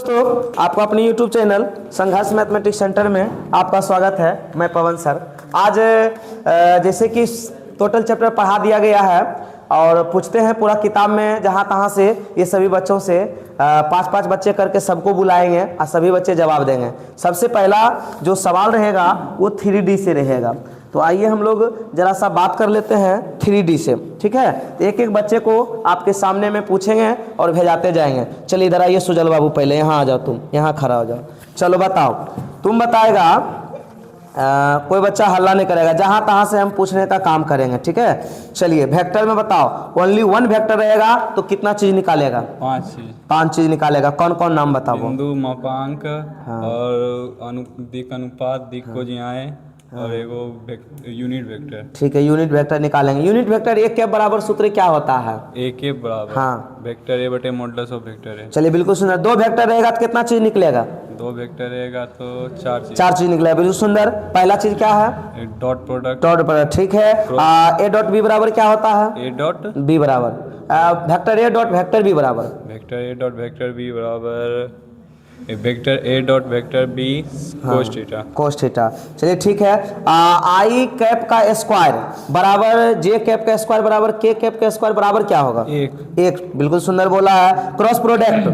दोस्तों, आपको अपने YouTube चैनल संघर्ष मैथमेटिक्स सेंटर में आपका स्वागत है। मैं पवन सर। आज जैसे कि टोटल चैप्टर पढ़ा दिया गया है और पूछते हैं पूरा किताब में जहाँ तहाँ से ये सभी बच्चों से 5-5 बच्चे करके सबको बुलाएंगे और सभी बच्चे जवाब देंगे। सबसे पहला जो सवाल रहेगा वो 3D से रहेगा। तो आइए हम लोग जरा सा बात कर लेते हैं 3D से, ठीक है। तो एक एक बच्चे को आपके सामने में पूछेंगे और भेजाते जाएंगे। चलिए इधर आइए सुजल बाबू, पहले यहाँ आ जाओ, तुम यहाँ खड़ा हो जाओ। चलो बताओ, तुम बताएगा, कोई बच्चा हल्ला नहीं करेगा, जहाँ तहाँ से हम पूछने का काम करेंगे, ठीक है। चलिए वेक्टर में बताओ, ओनली वन वेक्टर रहेगा तो कितना चीज निकालेगा? 5 चीज निकालेगा। कौन कौन नाम बताओ? बिंदु, मापांक, हाँ। और दिक् अनुपात, दिक् को जियाए, हाँ। और एगो यूनिट वेक्टर। ठीक है, यूनिट वेक्टर निकालेंगे। यूनिट वेक्टर एक के बराबर सूत्र क्या होता है? एक के बराबर, हाँ, वेक्टर ए बटे मॉडुलस ऑफ वेक्टर है। चलिए बिल्कुल सुंदर। 2 वेक्टर रहेगा तो कितना चीज निकलेगा? 2 वेक्टर रहेगा तो 4 चीज निकलेगा। बिल्कुल सुंदर। पहला चीज क्या है? Dot product. ठीक है। ए डॉट बी बराबर क्या होता है? ए डॉट बी बराबर vector A dot vector B बराबर vector A dot vector B बराबर vector A dot vector B cos theta. चलिए ठीक है। आई कैप का स्क्वायर बराबर जे कैप का स्क्वायर बराबर के कैप का स्क्वायर बराबर क्या होगा? एक। बिल्कुल सुंदर बोला है। क्रॉस प्रोडक्ट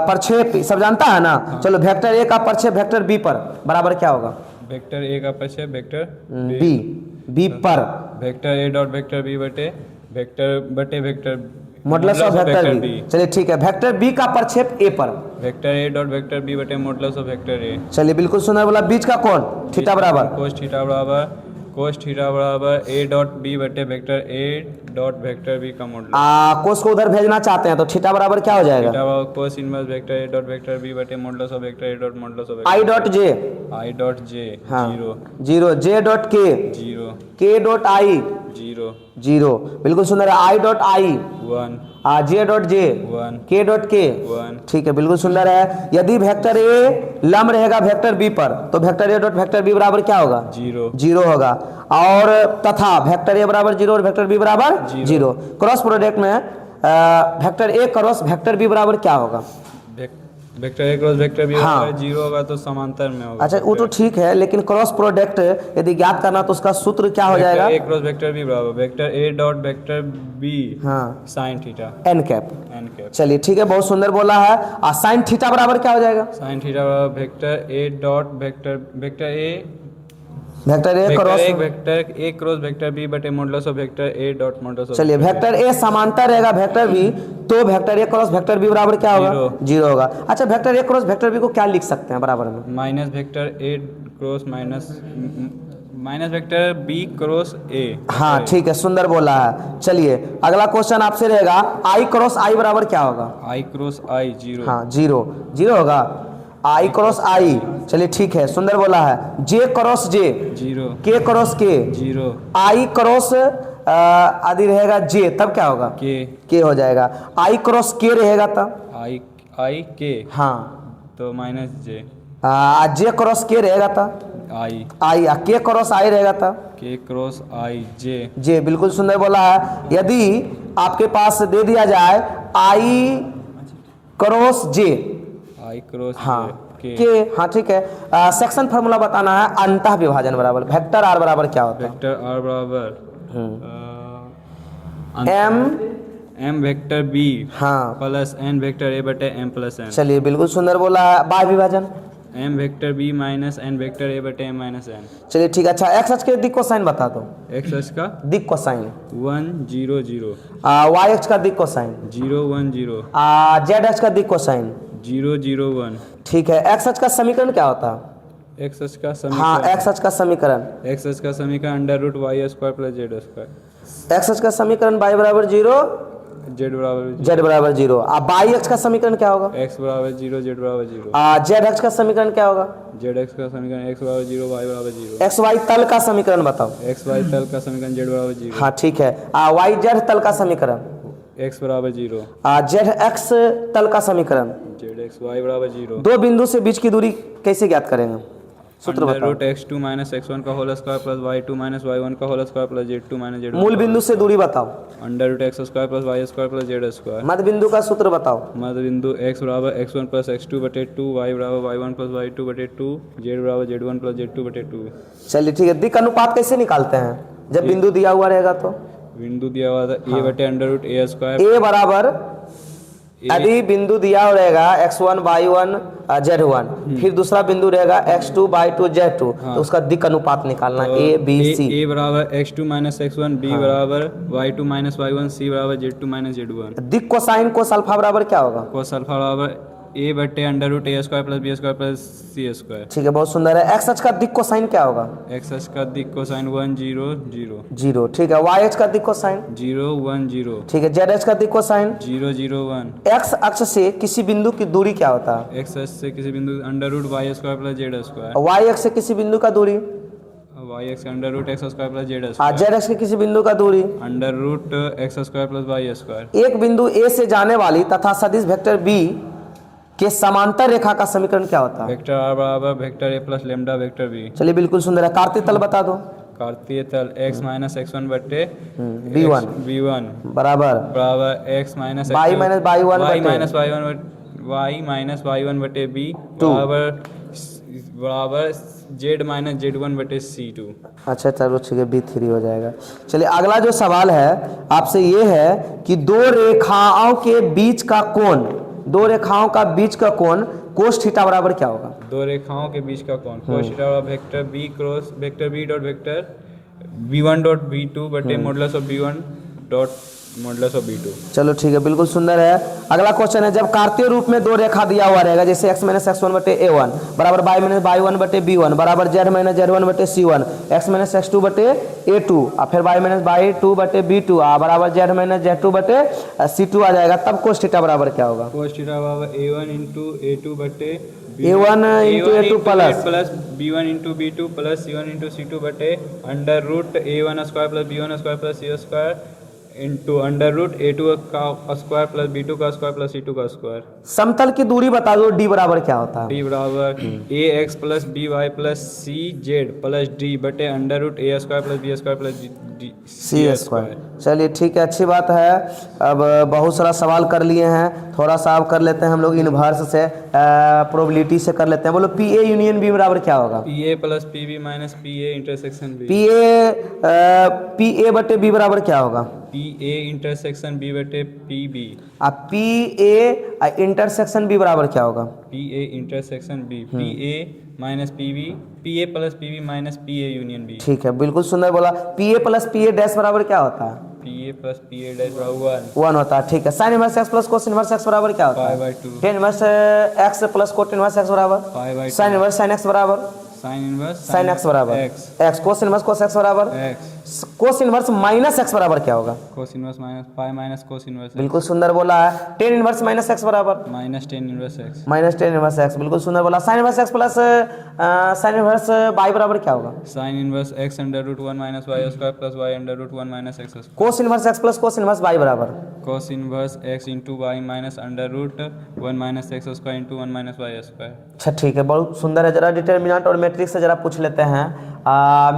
प्रक्षेप सब जानता है ना, हाँ। चलो वेक्टर ए का प्रक्षेप वेक्टर बी पर बराबर क्या होगा? वेक्टर ए का प्रक्षेप वेक्टर बी पर vector A dot vector B बटे vector modulus of vector B. चलिए ठीक है। वेक्टर बी का प्रक्षेप ए पर vector A dot vector B बटे मॉडुलस ऑफ वेक्टर ए। चलिए बिल्कुल सुंदर बोला। बीच का कोण थीटा बराबर कोस थीटा बराबर ए डॉट बी बटे vector A dot vector B का मॉडुलस। कोस को उधर भेजना चाहते हैं तो थीटा बराबर क्या हो जाएगा? थीटा बराबर cos inverse vector A dot vector B बटे modulus of vector A dot modulus of I dot J 0 J dot K 0 के डॉट आई 0। बिल्कुल सुंदर है। I dot I 1 J dot J 1 के डॉट के 1। ठीक है, बिल्कुल सुंदर है। यदि वेक्टर ए लंब रहेगा वेक्टर बी पर तो vector A dot vector B बराबर क्या होगा? 0 होगा। और तथा वेक्टर ए बराबर 0 और वेक्टर बी बराबर 0। क्रॉस प्रोडक्ट में vector A cross vector B बराबर क्या होगा? Vector A cross vector B बराबर 0 होगा तो समांतर में होगा। अच्छा वो तो ठीक है, लेकिन क्रॉस प्रोडक्ट यदि ज्ञात करना तो उसका सूत्र क्या हो जाएगा? ए क्रॉस वेक्टर बी बराबर vector A dot vector B, हाँ, साइन थीटा एन कैप। चलिए ठीक है, बहुत सुंदर बोला है। और साइन थीटा बराबर क्या हो जाएगा? साइन थीटा बराबर vector A dot vector A cross vector B बटे modulus of vector A dot modulus of. चलिए वेक्टर ए समांतर रहेगा वेक्टर बी तो vector A cross vector B बराबर क्या होगा? 0 होगा। अच्छा vector A cross vector B को क्या लिख सकते हैं बराबर में? Minus vector A cross minus vector B cross A. हाँ ठीक है, सुंदर बोला है। चलिए अगला क्वेश्चन आपसे रहेगा, आई क्रॉस आई बराबर क्या होगा? आई क्रॉस आई 0। हाँ 0 होगा। आई क्रॉस आई। चलिए ठीक है, सुंदर बोला है। जे क्रॉस जे 0 के क्रॉस के 0 आई क्रॉस आदि रहेगा जे तब क्या होगा? के हो जाएगा। आई क्रॉस के रहेगा तब आई के, हाँ, तो माइनस जे। जे क्रॉस के रहेगा तब आई के क्रॉस आई रहेगा तब के क्रॉस आई जे। बिल्कुल सुंदर बोला है। यदि आपके पास दे दिया जाए आई क्रॉस जे आई क्रॉस, हाँ के, हाँ ठीक है। सेक्शन फार्मूला बताना है। अंतः विभाजन बराबर वेक्टर आर बराबर क्या होता है? वेक्टर आर बराबर एम वेक्टर बी, हाँ, प्लस एन वेक्टर ए बटे एम प्लस एन। चलिए बिल्कुल सुंदर बोला है। बाह्य विभाजन M vector B minus N vector A बटे एम माइनस एन। चलिए ठीक है। अच्छा एक्स अक्ष के दिक् कोसाइन बता दो। एक्स अक्ष का दिक् कोसाइन 1 0 0। वाई अक्ष का दिक् कोसाइन 0 1 0। जेड अक्ष का दिक् कोसाइन 0 0 1। ठीक है। एक्स अक्ष का समीकरण क्या होता है? एक्स अक्ष का समीकरण, हाँ एक्स अक्ष का समीकरण under root Y square plus Z square. X अक्ष का समीकरण वाई बराबर 0 जेड बराबर 0। बाई अक्ष का समीकरण क्या होगा? एक्स बराबर 0 जेड बराबर 0। जेड अक्ष का समीकरण क्या होगा? जेड एक्स का समीकरण एक्स बराबर 0 वाई बराबर 0। एक्स वाई तल का समीकरण बताओ। एक्स वाई तल का समीकरण जेड बराबर 0। हाँ ठीक है। वाई जेड तल का समीकरण एक्स बराबर 0। जेड एक्स तल का समीकरण जेड एक्स वाई बराबर 0। 2 बिंदु से बीच की दूरी कैसे ज्ञात करेंगे? सूत्र अंडर बताओ। रूट x2 माइनस x1 का whole square plus y2 minus y1 का whole square plus z2 minus z1 मूल बिंदु से दूरी बताओ। Under root X square plus Y square plus Z square. मध्य बिंदु का सूत्र बताओ। मध्य बिंदु x बराबर x1 प्लस x2 बटे 2, y बराबर y1 प्लस y2 बटे 2, z बराबर z1 प्लस z2 बटे 2। चलिए ठीक है, दिक् अनुपात कैसे निकालते हैं जब बिंदु दिया हुआ रहेगा तो? बिंदु दिया हुआ था a बटे अंडर रूट ए स्क्वायर। ए बराबर यदि बिंदु दिया हुआ रहेगा x1 y1 z1, फिर दूसरा बिंदु रहेगा x2 y2 z2, तो उसका दिक् अनुपात निकालना a b c। a बराबर x2 माइनस x1, b बराबर y2 माइनस y1, c बराबर z2 माइनस z1। दिक् कोसाइन कोस अल्फा बराबर क्या होगा? कोस अल्फा बराबर a बटे under root A square plus B square plus C square. ठीक है, बहुत सुंदर है। एक्स अक्ष का दिक् कोसाइन क्या होगा? एक्स अक्ष का दिक् कोसाइन 1 0 0 0। ठीक है, वाई अक्ष का दिक् कोसाइन 0 1 0। ठीक है, जेड अक्ष का दिक् कोसाइन 0 0 1। एक्स अक्ष से किसी बिंदु की दूरी क्या होता है? एक्स अक्ष से किसी बिंदु under root Y square plus Z square. Y अक्ष से किसी बिंदु का दूरी? Y X under root X square plus Z Z square. अक्ष के किसी बिंदु का दूरी? Under root X square plus Y square. एक बिंदु ए से जाने वाली तथा सदिश वेक्टर बी के समांतर रेखा का समीकरण क्या होता है? वेक्टर आर बराबर vector A plus lambda vector B. चलिए बिल्कुल सुंदर है। कार्तीय तल बता दो। कार्तीय तल x माइनस x1 बटे b1 b1 बराबर बराबर x minus y minus y1 y बटे माइनस y1 बटे b बराबर z माइनस z1 बटे c2। अच्छा चलो ठीक है, b3 हो जाएगा। चलिए अगला जो सवाल है आपसे ये है कि दो रेखाओं के बीच का कोण, दो रेखाओं का बीच का कोण कोस थीटा बराबर क्या होगा? दो रेखाओं के बीच का कोण कोस थीटा बराबर vector b cross vector b dot vector b1 dot b2 बटे modulus of b1 dot modulus of b2। चलो ठीक है, बिल्कुल सुंदर है। अगला क्वेश्चन है, जब कार्तीय रूप में दो रेखा दिया हुआ रहेगा जैसे x माइनस x1 बटे a1 बराबर y माइनस y1 बटे b1 बराबर z माइनस z1 बटे c1, x माइनस x2 बटे a2 और फिर y माइनस y2 बटे b2 बराबर z माइनस z2 बटे c2 आ जाएगा, तब कोस थीटा बराबर क्या होगा? कोस थीटा बराबर a1 इंटू a2 बटे a1 into a2 plus b1 into b2 plus c1 into c2 बटे under root a1 square plus b1 square plus c square into under root a2 का square plus b2 का square plus c2 का square. समतल की दूरी बता दो, d बराबर क्या होता है? d बराबर ax plus by plus cz plus d बटे under root a square plus b square plus c square. चलिए ठीक है, अच्छी बात है। अब बहुत सारा सवाल कर लिए हैं, थोड़ा सा अब कर लेते हैं हम लोग इनवर्स से, प्रोबेबिलिटी से कर लेते हैं। बोलो पी ए यूनियन बी बराबर क्या होगा? P A plus P B minus P A intersection B. P A बटे बी बराबर क्या होगा? पी ए इंटरसेक्शन बी बटे पी बी। अब पी ए इंटरसेक्शन बी बराबर क्या होगा? P A intersection B P A minus P B, P A plus P B minus P A union B. ठीक है, बिल्कुल सुंदर बोला। P A plus P A dash बराबर क्या होता है? P A plus P A dash बराबर 1 होता है। ठीक है, sine inverse X plus cos inverse X बराबर क्या होता है? 5/2। Tan inverse X plus cot inverse X बराबर 5/2। साइन इनवर्स साइन एक्स बराबर साइन इनवर्स साइन एक्स बराबर X cos inverse cos X बराबर X. Cos inverse minus X बराबर क्या होगा? Cos inverse minus 5 minus cos inverse बिल्कुल सुंदर बोला है। टेन इनवर्स माइनस एक्स बराबर minus 10 inverse X. Minus tan inverse X, बिल्कुल सुंदर बोला। Sine inverse X plus sine inverse Y बराबर क्या होगा? Sine inverse X under root 1 minus Y square plus Y under root 1 minus X square. Cos inverse X plus cos inverse Y बराबर cos inverse X into Y minus under root 1 minus X square into 1 minus Y square. अच्छा ठीक है, बहुत सुंदर है। जरा determinant और matrix से जरा पूछ लेते हैं।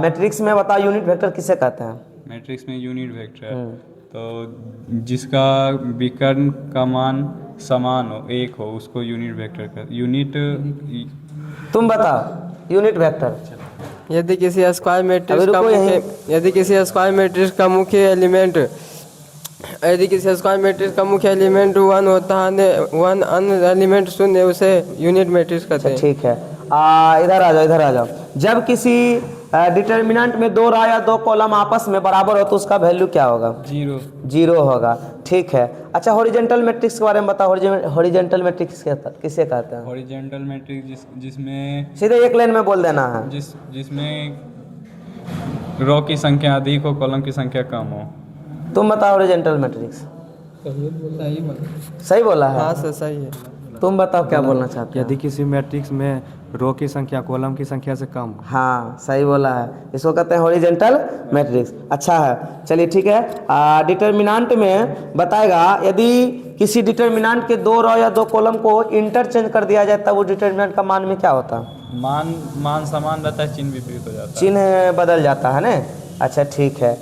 मैट्रिक्स में बताओ यूनिट वेक्टर किसे कहते हैं? मैट्रिक्स में यूनिट वेक्टर तो जिसका विकर्ण का मान समान हो, एक हो, उसको यूनिट वेक्टर का यूनिट। तुम बताओ यूनिट वेक्टर। यदि किसी स्क्वायर मैट्रिक्स अभी का रुको मुख्य यदि किसी स्क्वायर मैट्रिक्स का मुख्य एलिमेंट यदि किसी स्क्वायर मैट्रिक्स का मुख्य एलिमेंट 1 होता है, 1 अन्य एलिमेंट शून्य, उसे यूनिट मैट्रिक्स कहते हैं। ठीक है, इधर आ जाओ, इधर आ जाओ। जब किसी डिटर्मिनेंट में दो रो या दो कॉलम आपस में बराबर हो तो उसका वैल्यू क्या होगा? जीरो। जीरो होगा। ठीक है, अच्छा हॉरिजॉन्टल मैट्रिक्स के बारे में बताओ। हॉरिजॉन्टल मैट्रिक्स किसे कहते हैं? हॉरिजॉन्टल मैट्रिक्स जिसमें सीधे एक लाइन में बोल देना है। जिसमें रो की संख्या अधिक हो, कॉलम की संख्या कम हो। तुम बताओ हॉरिजॉन्टल मैट्रिक्स। सही बोला है? हाँ सर, सही है। तुम बताओ क्या बोलना चाहते हो? यदि किसी मैट्रिक्स में रो की संख्या कॉलम की संख्या से कम। हाँ सही बोला है, इसको कहते हैं हॉरिजेंटल मैट्रिक्स। अच्छा है, चलिए ठीक है। डिटर्मिनेंट में बताएगा यदि किसी डिटर्मिनेंट के 2 रो या 2 कॉलम को इंटरचेंज कर दिया जाए तब वो डिटर्मिनेंट का मान में क्या होता है? मान समान रहता है, चिन्ह विपरीत हो जाता है। चिन्ह बदल जाता है ना। अच्छा ठीक है।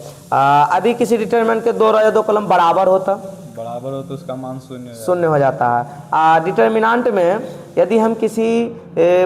यदि किसी डिटर्मिनेंट के 2 रो या 2 कॉलम बराबर हो तो उसका मान शून्य हो जाता है। डिटर्मिनेंट में यदि हम किसी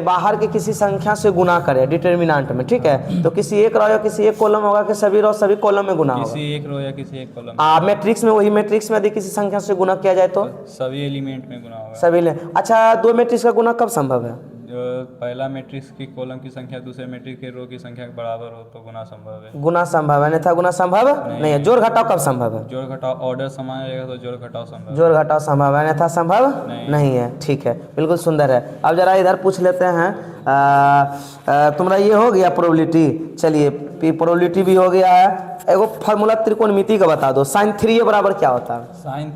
बाहर के किसी संख्या से गुना करें डिटर्मिनेंट में, ठीक है, तो किसी एक रो या किसी एक कॉलम होगा कि सभी रो सभी कॉलम में गुना होगा? किसी एक रो या किसी एक कॉलम। मैट्रिक्स में, वही मैट्रिक्स में यदि किसी संख्या से गुना किया जाए तो सभी एलिमेंट में गुना होगा। सभी ले। अच्छा, 2 मैट्रिक्स का गुना कब संभव है? जो पहला मैट्रिक्स की कॉलम की संख्या दूसरे मैट्रिक्स के रो की संख्या के बराबर हो तो गुना संभव है। गुना संभव है, अन्यथा गुना संभव नहीं है। जोड़ घटाव कब संभव है? जोड़ घटाव ऑर्डर समान रहेगा तो जोड़ घटाव संभव है। जोड़ घटाव संभव है, अन्यथा संभव नहीं है। ठीक है, बिल्कुल सुंदर है। अब जरा इधर पूछ लेते हैं, तुम्हारा ये हो गया प्रोबेबिलिटी। चलिए, प्रोबेबिलिटी भी हो गया है। एगो फार्मूला त्रिकोणमिति का बता दो। साइन 3a बराबर क्या होता है? Sine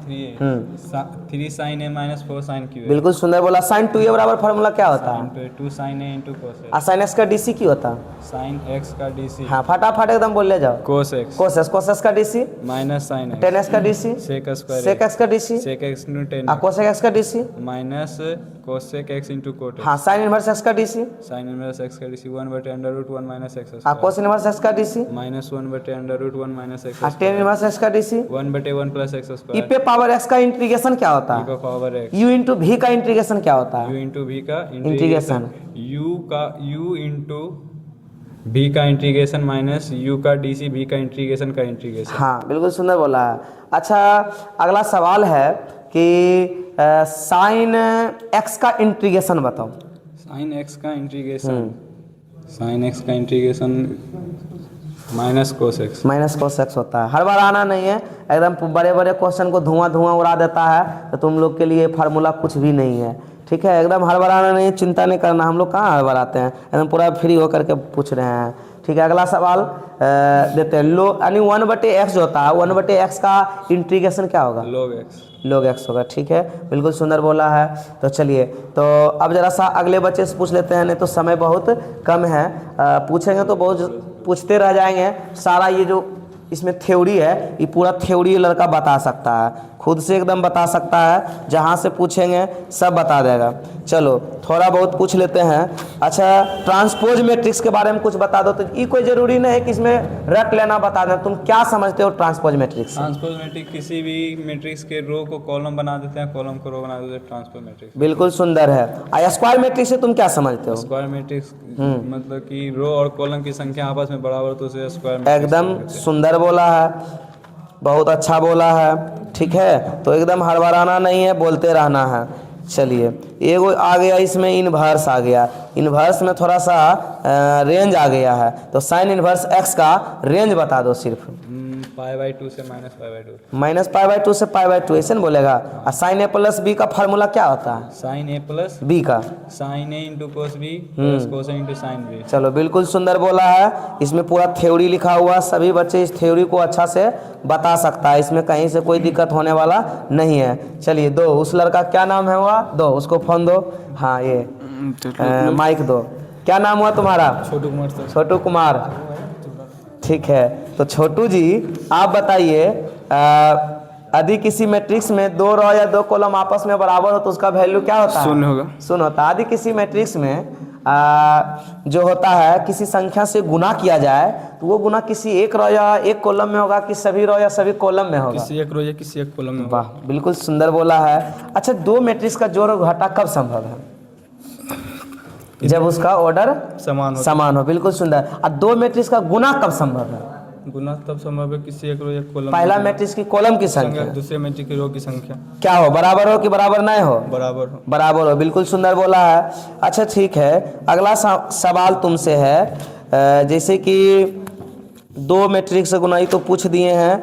3 sine a minus 4 sine q। बिल्कुल सुंदर बोला। साइन 2a बराबर फार्मूला क्या होता है? 2 साइन a इंटू कोस और साइन x का डीसी की होता है? साइन x का डीसी। हाँ, फटाफट एकदम बोल ले जाओ। कोस x कोस x का DC minus sine x। Tan x का DC sec square sec x का DC sec x into tan और कोसेक x का DC minus cosec x into cot. हाँ, साइन इनवर्स x का DC sine inverse x का DC 1/√1 minus x और square cos inverse x का DC minus 1/√1 minus x और tan inverse x का DC 1/1 plus x E square. पे power x का integration क्या होता e का है? पावर x u इंटू भी का इंटीग्रेशन क्या होता u है? इंटू v का इंटीग्रेशन u इंटू v का इंटीग्रेशन माइनस u का डीसी v का इंटीग्रेशन का इंटीग्रेशन। हाँ, बिल्कुल सुंदर बोला है। अच्छा, अगला सवाल है कि साइन x का इंटीग्रेशन बताओ। साइन x का इंटीग्रेशन साइन x का इंटीग्रेशन माइनस कोस x। माइनस कोस x होता है। हर बार आना नहीं है, एकदम बड़े बड़े क्वेश्चन को धुआं उड़ा देता है तो तुम लोग के लिए फार्मूला कुछ भी नहीं है। ठीक है, एकदम हर बार आना नहीं है, चिंता नहीं करना। हम लोग कहाँ हर बार आते हैं, एकदम पूरा फ्री होकर के पूछ रहे हैं। ठीक है, अगला सवाल देते हैं। यानी 1/x जो होता है, 1/x का इंटीग्रेशन क्या होगा? log x होगा। ठीक है, बिल्कुल सुंदर बोला है। तो चलिए, तो अब जरा सा अगले बच्चे से पूछ लेते हैं, नहीं तो समय बहुत कम है। पूछेंगे तो बहुत पूछते रह जाएंगे। सारा ये जो इसमें थ्योरी है, ये पूरा थ्योरी लड़का बता सकता है, खुद से एकदम बता सकता है। जहाँ से पूछेंगे सब बता देगा। चलो, थोड़ा बहुत पूछ लेते हैं। अच्छा, ट्रांसपोज मैट्रिक्स के बारे में कुछ बता दो। तो ये कोई ज़रूरी नहीं है कि इसमें रट लेना, बता दें। तुम क्या समझते हो ट्रांसपोज मैट्रिक्स? ट्रांसपोज मैट्रिक्स किसी भी मैट्रिक्स के रो को कॉलम बना देते हैं, कॉलम को रो बना देते हैं, ट्रांसपोज मैट्रिक्स। बिल्कुल सुंदर है। और स्क्वायर मैट्रिक्स से तुम क्या समझते हो? स्क्वायर मैट्रिक्स मतलब कि रो और कॉलम की संख्या आपस में बराबर तो उसे स्क्वायर। एकदम सुंदर बोला है, बहुत अच्छा बोला है। ठीक है, तो एकदम हड़बड़ाना नहीं है, बोलते रहना है। चलिए, एगो आ गया इसमें इन्वर्स आ गया। इन्वर्स में थोड़ा सा रेंज आ गया है, तो साइन इन्वर्स x का रेंज बता दो सिर्फ। π/2 से -π/2। -π/2 से π/2 ऐसे न बोलेगा। और साइन a प्लस b का फार्मूला क्या होता है? साइन a प्लस b का sine a into cos b plus cos a into sine b। चलो, बिल्कुल सुंदर बोला है। इसमें पूरा थ्योरी लिखा हुआ, सभी बच्चे इस थ्योरी को अच्छा से बता सकता है। इसमें कहीं से कोई दिक्कत होने वाला नहीं है। चलिए, दो उस लड़का क्या नाम है हुआ, दो उसको फोन दो। हाँ, ये माइक दो। क्या नाम हुआ तुम्हारा? छोटू कुमार सर। छोटू कुमार। ठीक है, तो छोटू जी आप बताइए, यदि किसी मैट्रिक्स में 2 रो या 2 कॉलम आपस में बराबर हो तो उसका वैल्यू क्या होता है? शून्य होगा। शून्य होता है। यदि किसी मैट्रिक्स में जो होता है किसी संख्या से गुना किया जाए तो वो गुना किसी एक रो या एक कॉलम में होगा कि सभी रो या सभी कॉलम में होगा? किसी एक रो या किसी एक कॉलम में। वाह, बिल्कुल सुंदर बोला है। अच्छा, 2 मैट्रिक्स का जोड़ और घटा कब संभव है? जब उसका ऑर्डर समान हो। बिल्कुल सुंदर। और 2 मैट्रिक्स का गुना कब संभव है? गुना तब संभव है किसी एक रो या कॉलम। पहला मैट्रिक्स की कॉलम की संख्या दूसरे मैट्रिक्स की रो की संख्या क्या हो? बराबर हो कि बराबर नहीं हो? बराबर हो। बिल्कुल सुंदर बोला है। अच्छा, ठीक है, अगला सवाल तुमसे है। जैसे कि 2 मैट्रिक्स से गुना तो पूछ दिए हैं।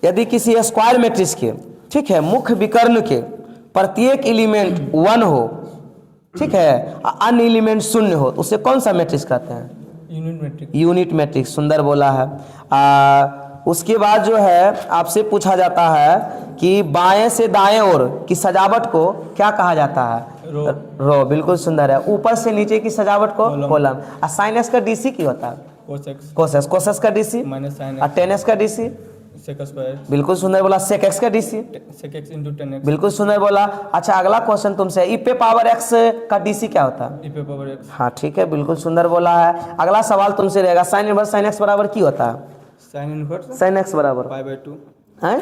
यदि किसी स्क्वायर मैट्रिक्स के, ठीक है, मुख्य विकर्ण के प्रत्येक एलिमेंट 1 हो, ठीक है, अन्य एलिमेंट 0 हो, उसे कौन सा मैट्रिक्स कहते हैं? Unit matrix. सुंदर बोला है। उसके बाद जो है आपसे पूछा जाता है कि बाएं से दाएं ओर की सजावट को क्या कहा जाता है? रो। बिल्कुल सुंदर है। ऊपर से नीचे की सजावट को कॉलम। और साइन एक्स का डीसी की होता है? कोसेक्स। कोसेक्स का डीसी माइनस साइन और टेन एक्स का डीसी? Sec square. बिल्कुल सुंदर बोला। सेक एक्स का DC? Sec X into tan X. बिल्कुल सुंदर बोला। अच्छा अगला क्वेश्चन तुमसे, ई पे पावर एक्स का डीसी क्या होता है? ई पे पावर एक्स। हाँ ठीक है, बिल्कुल सुंदर बोला है। अगला सवाल तुमसे रहेगा, साइन इनवर्स साइन एक्स बराबर की होता है? साइन इनवर्स साइन एक्स बराबर पाई बाय 2 है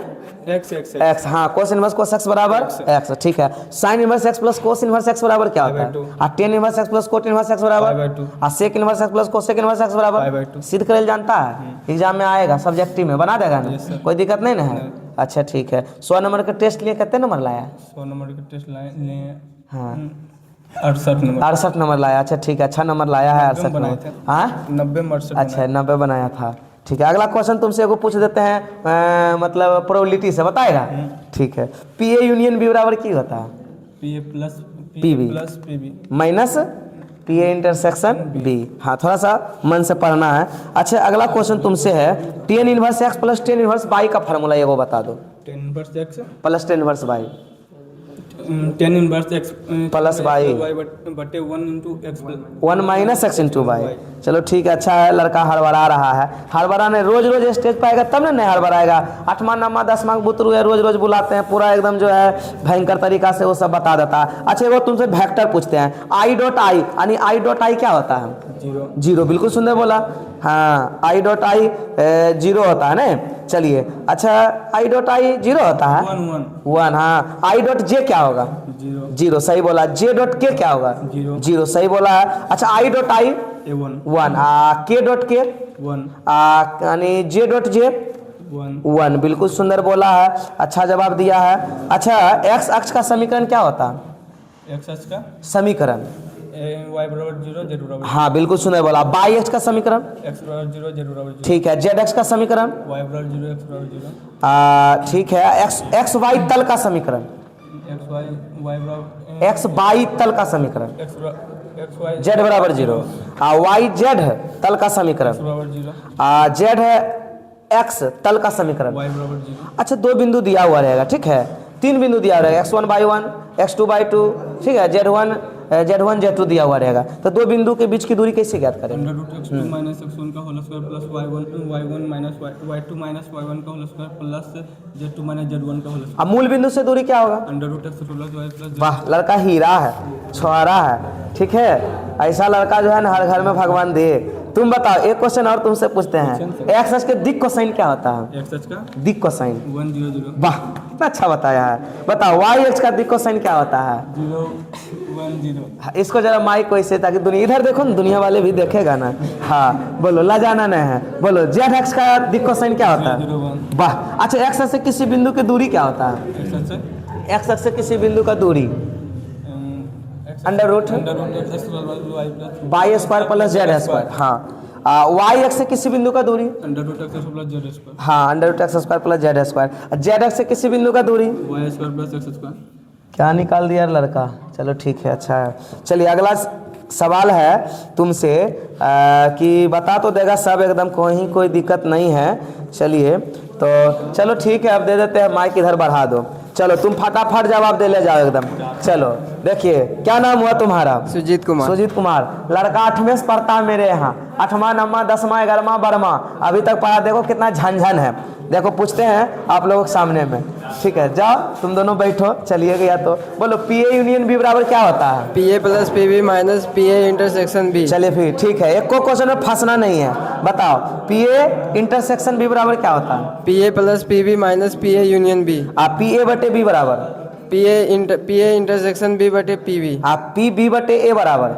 एक्स एक्स एक्स। हाँ, कोस इनवर्स कोस एक्स बराबर एक्स। ठीक है। Sine inverse X plus cos inverse X बराबर क्या होता है? और tan inverse X plus cot inverse X बराबर? और sec inverse X plus cosec inverse X बराबर? सिद्ध करेल जानता है? एग्जाम में आएगा, सब्जेक्टिव में बना देगा ना, कोई दिक्कत नहीं ना है? अच्छा ठीक है। 100 नंबर का टेस्ट लिए कितने नंबर लाया? 100 नंबर का टेस्ट लिए हाँ 68 नंबर। 68 नंबर लाया। अच्छा ठीक है, अच्छा नंबर लाया है 68 नंबर। हाँ 90 में 68। अच्छा 90 बनाया था। ठीक है। अगला क्वेश्चन तुमसे एगो पूछ देते हैं, मतलब प्रोबेबिलिटी से बताएगा? ठीक है। पी ए यूनियन बी बराबर की होता है? P A plus PB PB minus P A intersection B. हाँ थोड़ा सा मन से पढ़ना है। अच्छा अगला क्वेश्चन तुमसे है, tan inverse X plus tan inverse by का फार्मूला एगो बता दो। 10 inverse X plus tan inverse by 10 inverse X plus by बटे 1 into x 1 minus X into by. चलो ठीक है, अच्छा है। लड़का हड़बड़ा रहा है। हड़बड़ा ने रोज रोज स्टेज पर आएगा तब ना नहीं हड़बड़ाएगा। 8वां 9वां 10वां बुतरू है, रोज रोज बुलाते हैं, पूरा एकदम जो है भयंकर तरीका से वो सब बता देता है। अच्छा वो तुमसे वेक्टर पूछते हैं, आई डॉट आई यानी आई डॉट आई क्या होता है? जीरो। बिल्कुल सुंदर बोला। हाँ आई डॉट आई जीरो होता है ना। चलिए अच्छा आई डॉट आई जीरो होता है? 1। हाँ आई डॉट जे क्या होगा? जीरो। सही बोला। जे डॉट के क्या होगा? जीरो। सही बोला है। अच्छा आई डॉट आई 1। के डॉट के 1 यानी जे डॉट जे 1। बिल्कुल सुंदर बोला है, अच्छा जवाब दिया है। अच्छा एक्स अक्ष का समीकरण क्या होता है? एक्स अक्ष का समीकरण y बराबर 0 z बराबर 0। हाँ बिल्कुल सुंदर बोला। बाई एक्स का समीकरण? x बराबर 0 z बराबर 0। ठीक है। जेड एक्स का समीकरण? y बराबर 0 x बराबर 0। ठीक है। एक्स वाई तल का समीकरण? एक्स बाई तल का समीकरण? जेड बराबर 0। वाई जेड तल का समीकरण? जेड है एक्स तल का समीकरण? y बराबर 0। अच्छा 2 बिंदु दिया हुआ रहेगा, ठीक है। 3 बिंदु दिया हुआ रहेगा, x1/1 x2/2, ठीक है। z1 z2 दिया हुआ रहेगा। तो 2 बिंदु के बीच की दूरी कैसे ज्ञात करें? √x2 माइनस x1 का whole square plus y1 minus y2 minus y1 का whole square plus z2 minus z1 का होल स्क्वायर। अब मूल बिंदु से दूरी क्या होगा? √x plus y plus. वाह लड़का हीरा है, छुआरा है, ठीक है। ऐसा लड़का जो है ना हर घर में भगवान दे। तुम बताओ एक क्वेश्चन और तुमसे पूछते हैं, एक्स अक्ष के दिक् कोसाइन क्या होता है? एक्स अक्ष का दिक् कोसाइन 1 0 0। वाह कितना अच्छा बताया है। बताओ वाई अक्ष का दिक् कोसाइन क्या होता है? 0 1 0। इसको जरा माइक को ऐसे, ताकि दुनिया इधर देखो ना, दुनिया वाले भी देखेगा ना। हाँ बोलो, लाजाना नहीं है। बोलो जेड एक्स का दिक् कोसाइन क्या होता है? 0 1। वाह। अच्छा एक्स अक्ष से किसी बिंदु की दूरी क्या होता है? एक्स अक्ष से किसी बिंदु का दूरी under root Y square plus Z square. हाँ वाई एक्स से किसी बिंदु का दूरी √x प्लस z स्क्वायर। हाँ under root X square plus Z square. Z X से किसी बिंदु का दूरी y square plus x square. क्या निकाल दिया लड़का? चलो ठीक है, अच्छा है। चलिए अगला सवाल है तुमसे कि बता तो देगा सब एकदम, कोई दिक्कत नहीं है। चलिए तो चलो ठीक है, अब दे देते हैं, माइक इधर बढ़ा दो। चलो तुम फटाफट जवाब दे ले जाओ एकदम। चलो देखिए क्या नाम हुआ तुम्हारा? सुजीत कुमार। सुजीत कुमार। लड़का 8वें से पढ़ता है मेरे यहाँ, 8वां 9वां 10वां 11वां 12वां अभी तक पढ़ा। देखो कितना झंझन है। देखो पूछते हैं आप लोगों के सामने में, ठीक है। जाओ तुम दोनों बैठो। चलिए गया तो बोलो पी ए यूनियन बी बराबर क्या होता है? P A plus P B minus P A intersection B. चलिए फिर ठीक है, एक को क्वेश्चन में फंसना नहीं है। बताओ पी ए इंटरसेक्शन बी बराबर क्या होता है? P A plus P B minus P A union B. आप पी ए बटे बी बराबर पी ए इंटरसेक्शन बी बटे पी बी। आप पी बी बटे ए बराबर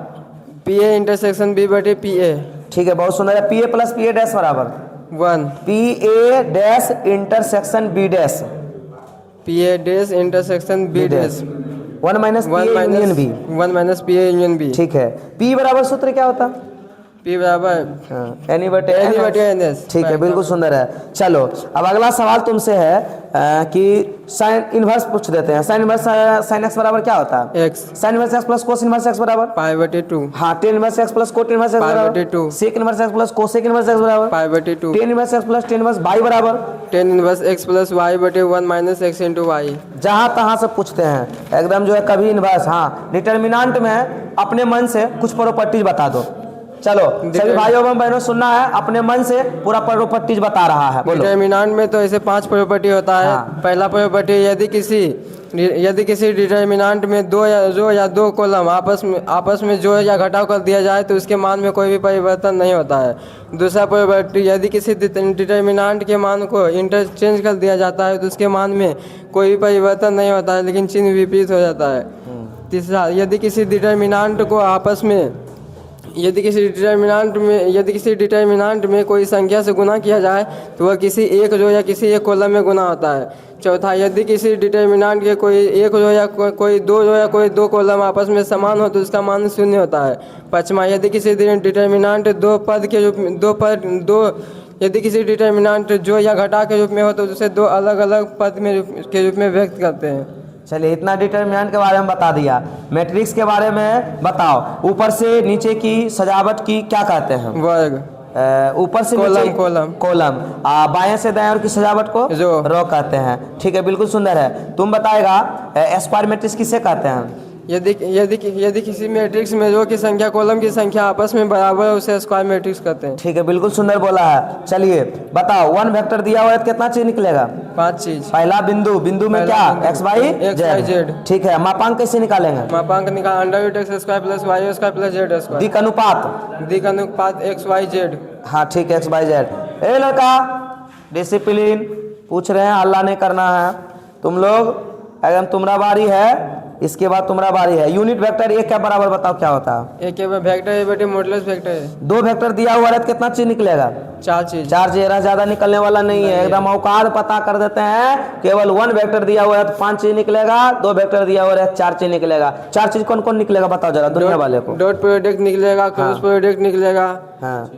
पी ए इंटरसेक्शन बी बटे पी ए। ठीक है, बहुत सुंदर है। P A plus P A dash बराबर 1 P A dash intersection B dash. P A dash intersection B dash 1 minus P A union B. 1 minus P A union B. ठीक है। P बराबर सूत्र क्या होता है? P बराबर एनी बटे Any बटे NS। ठीक है, बिल्कुल सुंदर है। चलो अब अगला सवाल तुमसे है कि साइन इनवर्स पूछ देते हैं। साइन इनवर्स साइन एक्स बराबर क्या होता है? X sine inverse X plus cos inverse X बराबर पाई बटे 2 हाँ tan inverse X plus cot inverse X pi बराबर बटे 2 sec inverse X plus cosec inverse X बराबर पाई बटे 2 tan inverse X plus tan inverse Y बराबर tan inverse x plus y बटे 1 minus X into Y. जहां तहां से पूछते हैं एकदम जो है कभी इनवर्स। हाँ डिटर्मिनेंट में अपने मन से कुछ प्रॉपर्टीज बता दो। चलो सभी भाइयों एवं बहनों सुनना है, अपने मन से पूरा प्रॉपर्टीज बता रहा है, बोलो। डिटर्मिनेंट में तो ऐसे 5 प्रॉपर्टी होता है। हाँ। पहला प्रॉपर्टी यदि किसी डिटर्मिनेंट में दो या दो कॉलम आपस में जोड़ या घटाव कर दिया जाए तो उसके मान में कोई भी परिवर्तन नहीं होता है। दूसरा प्रॉपर्टी यदि किसी डिटर्मिनेंट के मान को इंटरचेंज कर दिया जाता है तो उसके मान में कोई भी परिवर्तन नहीं होता है, लेकिन चिन्ह विपरीत हो जाता है। तीसरा यदि किसी डिटर्मिनेंट में कोई संख्या से गुना किया जाए तो वह किसी एक रो या किसी एक कॉलम में गुना होता है। चौथा यदि किसी डिटर्मिनेंट के कोई एक रो या कोई दो रो या कोई दो कॉलम आपस में समान हो तो उसका मान 0 होता है। पाँचवा यदि किसी डिटर्मिनेंट यदि किसी डिटर्मिनेंट जो या घटा के रूप में हो तो उसे दो अलग अलग पद के रूप में व्यक्त करते हैं। चलिए इतना डिटर्मिनेंट के बारे में बता दिया। मैट्रिक्स के बारे में बताओ, ऊपर से नीचे की सजावट की क्या कहते हैं? वर्ग। ऊपर से कॉलम नीचे कॉलम बाएं से दाएं और की सजावट को रो कहते हैं। ठीक है, बिल्कुल सुंदर है। तुम बताएगा स्क्वायर मैट्रिक्स किसे कहते हैं? यदि किसी मैट्रिक्स में रो की संख्या कॉलम की संख्या आपस में बराबर है उसे स्क्वायर मैट्रिक्स कहते हैं। ठीक है, बिल्कुल सुंदर बोला है। चलिए बताओ, 1 वेक्टर दिया हुआ है तो कितना चीज निकलेगा? 5 चीज। पहला बिंदु में क्या? X Y Z. ठीक है, मापांक कैसे निकालेंगे? मापांक निकाल √x² plus y² plus z²। दिक अनुपात x y z। हाँ ठीक है, एक्स वाई जेड। ए लड़का डिसिप्लिन पूछ रहे हैं, हल्ला नहीं करना है तुम लोग। एकदम तुम्हारा बारी है, इसके बाद तुम्हारा बारी है। यूनिट वेक्टर एक क्या बराबर बताओ क्या होता है? एक वेक्टर है बेटे मॉडुलस वेक्टर है। 2 वेक्टर दिया हुआ है तो कितना चीज निकलेगा? 4 चीज। 4 चीज, ज्यादा निकलने वाला नहीं है। एकदम औकात पता कर देते हैं। केवल 1 वेक्टर दिया हुआ है तो 5 चीज निकलेगा, 2 वेक्टर दिया हुआ है 4 चीज निकलेगा। 4 चीज कौन कौन निकलेगा बताओ जरा दुनिया वाले को। डॉट प्रोडक्ट निकलेगा, क्रॉस प्रोडक्ट निकलेगा, हाँ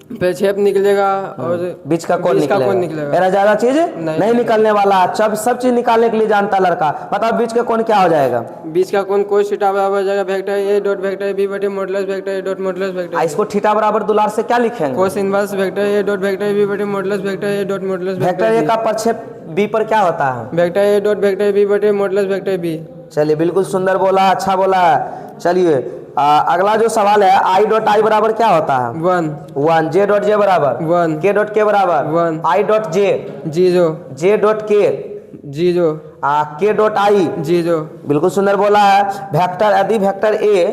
प्रक्षेप निकलेगा और बीच का कौन निकलेगा। मेरा ज्यादा चीज नहीं निकलने वाला। सब चीज निकालने के लिए जानता लड़का। बताओ बीच का कौन क्या हो जाएगा? बीच का कौन कोस थीटा बराबर हो जाएगा vector A dot vector B बटे modulus vector A dot modulus vector. इसको थीटा बराबर दुलार से क्या लिखेंगे? Cos inverse vector A dot vector B बटे modulus vector A dot modulus vector A का प्रक्षेप बी पर क्या होता है? Vector A dot vector B बटे मॉडुलस वेक्टर बी। चलिए बिल्कुल सुंदर बोला, अच्छा बोला। चलिए अगला जो सवाल है, आई डॉट आई बराबर क्या होता है? 1 जे डॉट जे बराबर 1 के डॉट के बराबर 1 आई dot J 0 J dot K 0 के डॉट आई 0। बिल्कुल सुंदर बोला है। वेक्टर यदि वेक्टर ए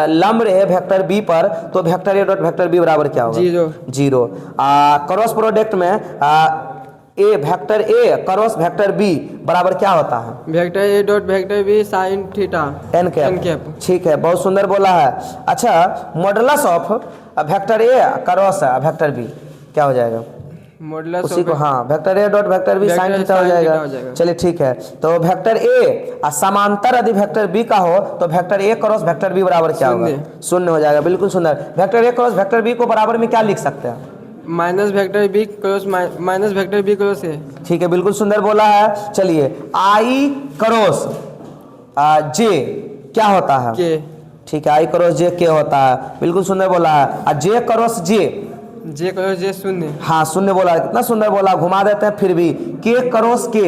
लंब रहे वेक्टर बी पर तो vector A dot vector B बराबर क्या होगा? 0। क्रॉस प्रोडक्ट में vector A cross vector B बराबर क्या होता है? Vector A dot vector B sine theta N cap. ठीक है, बहुत सुंदर बोला है। अच्छा, modulus of vector A cross vector B क्या हो जाएगा? मॉडुलस उसी को हाँ vector A dot vector B sine theta हो जाएगा। चलिए ठीक है, तो वेक्टर ए समांतर यदि वेक्टर बी का हो तो vector A cross vector B बराबर क्या होगा? 0 हो जाएगा। बिल्कुल सुंदर। Vector A cross vector B को बराबर में क्या लिख सकते हैं? Minus vector B cross A. ठीक है, बिल्कुल सुंदर बोला है। चलिए आई क्रॉस जे क्या होता है? के। ठीक है, आई क्रॉस जे के होता है। बिल्कुल सुंदर बोला है। जे क्रॉस जे क्रॉस जे 0। हाँ 0 बोला, कितना सुंदर बोला, घुमा देते हैं फिर भी। के क्रॉस के